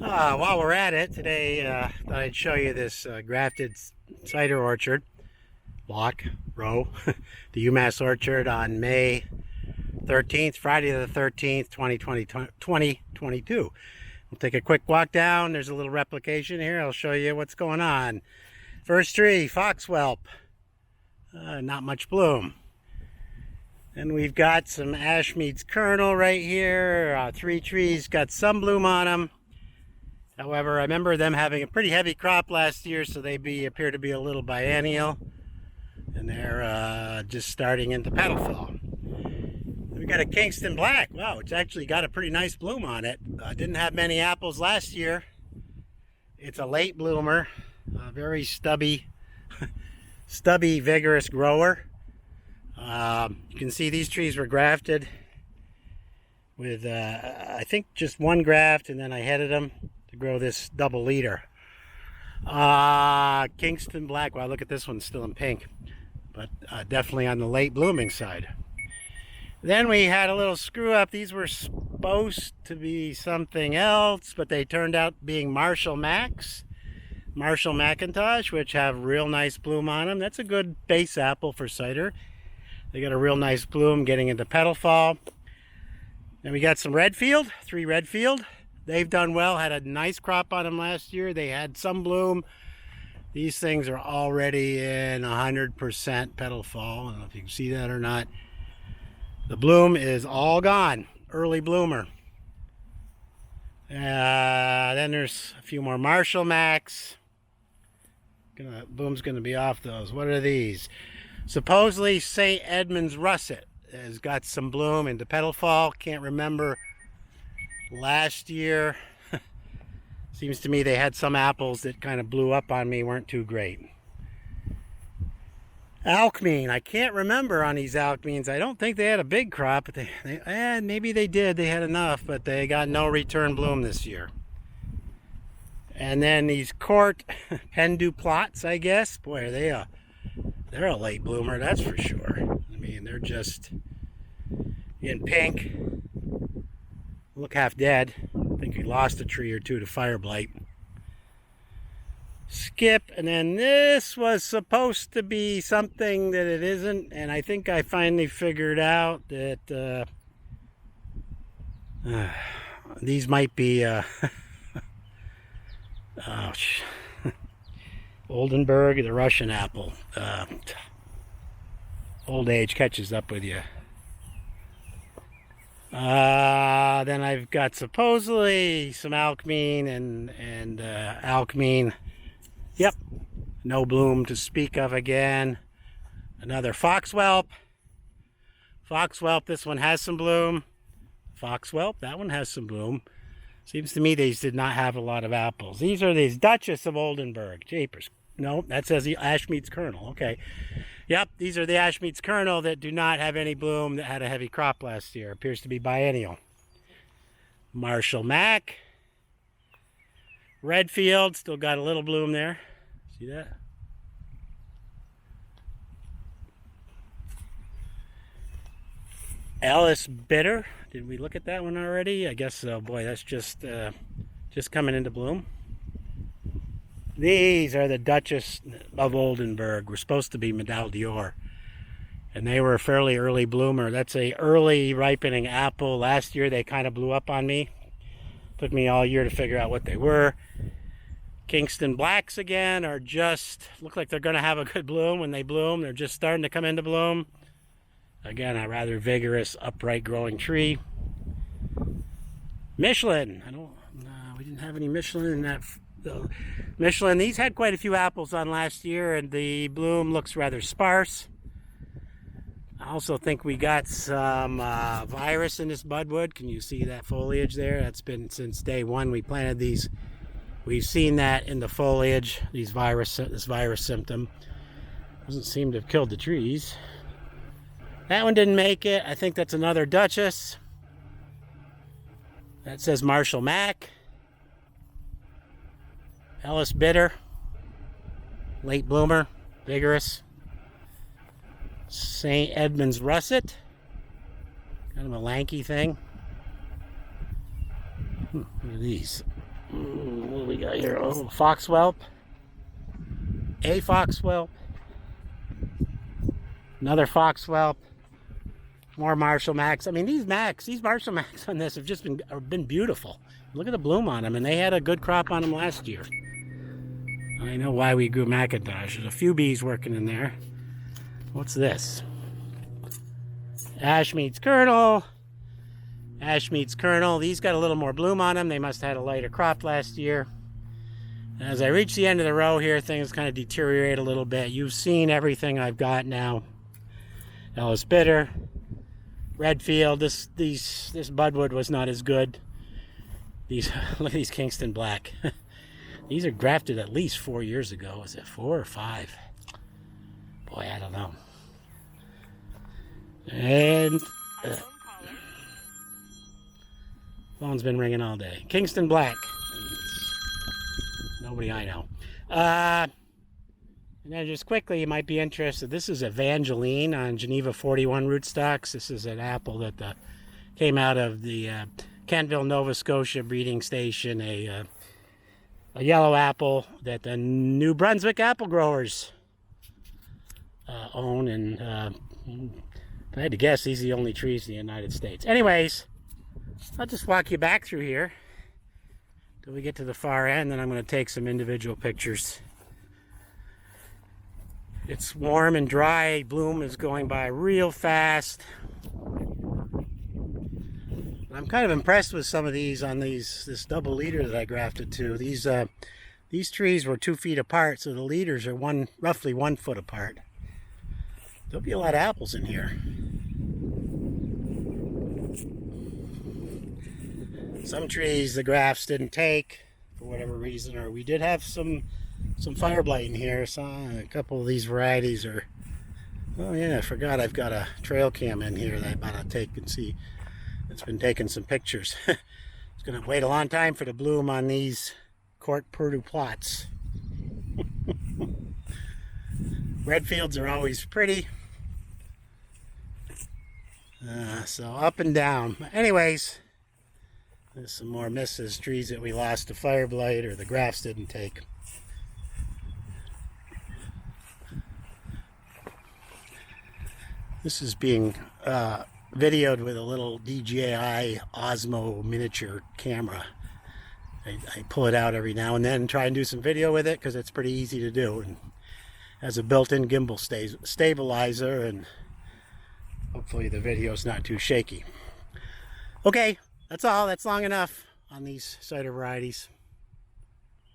While we're at it, today thought I'd show you this grafted cider orchard, block, row, the UMass Orchard on May 13th, Friday the 13th, 2022. We'll take a quick walk down. There's a little replication here. I'll show you what's going on. First tree, Foxwhelp, not much bloom. And we've got some Ashmead's Kernel right here. 3 trees got some bloom on them. However, I remember them having a pretty heavy crop last year, so they appear to be a little biennial. And they're just starting into petal fall. We've got a Kingston Black. Wow, it's actually got a pretty nice bloom on it. Didn't have many apples last year. It's a late bloomer, very stubby, vigorous grower. You can see these trees were grafted with, I think, just one graft, and then I headed them to grow this double leader. Kingston Black. Wow, look at this one, still in pink, but definitely on the late blooming side. Then we had a little screw up. These were supposed to be something else, but they turned out being Marshall McIntosh, which have real nice bloom on them. That's a good base apple for cider. They got a real nice bloom getting into petal fall. Then we got some Redfield, 3 Redfield. They've done well, had a nice crop on them last year. They had some bloom. These things are already in 100% petal fall. I don't know if you can see that or not. The bloom is all gone, early bloomer. Then there's a few more Marshall Macs. Bloom's gonna be off those. What are these? Supposedly St. Edmund's Russet has got some bloom into petal fall. Can't remember last year. Seems to me they had some apples that kind of blew up on me, weren't too great. Alkmene, I can't remember on these Alkmenes. I don't think they had a big crop, but maybe they did. They had enough, but they got no return bloom this year. And then these Cort Pendu Plats, I guess. Boy, they're a late bloomer, that's for sure. I mean, they're just in pink. Look half dead. I think we lost a tree or two to fire blight. Skip, and then this was supposed to be something that it isn't, and I think I finally figured out that these might be Oldenburg, the Russian apple. Old age catches up with you. Then I've got supposedly some Alkmene and Alkmene. Yep, no bloom to speak of again. Another Foxwhelp. Foxwhelp, this one has some bloom. Foxwhelp, that one has some bloom. Seems to me these did not have a lot of apples. These are these Duchess of Oldenburg. Japers. No, that says the Ashmead's Kernel. Okay. Yep, these are the Ashmead's Kernel that do not have any bloom, that had a heavy crop last year. Appears to be biennial. Marshall Mac. Redfield, still got a little bloom there. See that? Ellis Bitter. Did we look at that one already? I guess so. Boy, that's just coming into bloom. These are the Duchess of Oldenburg. We're supposed to be Medal d'Or. And they were a fairly early bloomer. That's a early ripening apple. Last year they kind of blew up on me. Took me all year to figure out what they were. Kingston Blacks again are just, look like they're going to have a good bloom when they bloom. They're just starting to come into bloom. Again, a rather vigorous, upright growing tree. Michelin. We didn't have any Michelin in that. Michelin, these had quite a few apples on last year, and the bloom looks rather sparse. I also think we got some virus in this budwood. Can you see that foliage there? That's been since day one we planted these. We've seen that in the foliage, this virus symptom. Doesn't seem to have killed the trees. That one didn't make it. I think that's another Duchess. That says Marshall Mac. Ellis Bitter. Late bloomer, vigorous. St. Edmund's Russet. Kind of a lanky thing. What are these? What do we got here? Oh, Foxwhelp. A Foxwhelp. Another Foxwhelp. More Marshall Macs. I mean, these Marshall Macs on this have just been beautiful. Look at the bloom on them, and they had a good crop on them last year. I know why we grew McIntosh. There's a few bees working in there. What's this? Ashmead's Kernel. Ashmead's Kernel. These got a little more bloom on them. They must have had a lighter crop last year. As I reach the end of the row here, things kind of deteriorate a little bit. You've seen everything I've got now. Ellis Bitter. Redfield. This budwood was not as good. Look at these Kingston Black. These are grafted at least 4 years ago. Is it 4 or 5? Boy, I don't know. And phone's been ringing all day. Kingston Black. Nobody I know. And then just quickly, you might be interested. This is Evangeline on Geneva 41 rootstocks. This is an apple that came out of the Kentville, Nova Scotia breeding station. A yellow apple that the New Brunswick apple growers own. And if I had to guess, these are the only trees in the United States. Anyways, I'll just walk you back through here till we get to the far end, then I'm going to take some individual pictures. It's warm and dry. Bloom is going by real fast. I'm kind of impressed with some of these on this double leader that I grafted to. These trees were 2 feet apart, so the leaders are roughly 1 foot apart. There'll be a lot of apples in here. Some trees the grafts didn't take for whatever reason, or we did have some fire blight in here. So a couple of these varieties are. Oh yeah, I forgot I've got a trail cam in here that I gotta take and see. It's been taking some pictures. It's gonna wait a long time for the bloom on these Cort Pendu Plats. Redfields are always pretty. So up and down. Anyways, there's some more misses, trees that we lost to fire blight or the grafts didn't take. This is being videoed with a little DJI Osmo miniature camera. I pull it out every now and then and try and do some video with it because it's pretty easy to do, and has a built-in gimbal stabilizer, and hopefully the video's not too shaky. Okay, that's all. That's long enough on these cider varieties.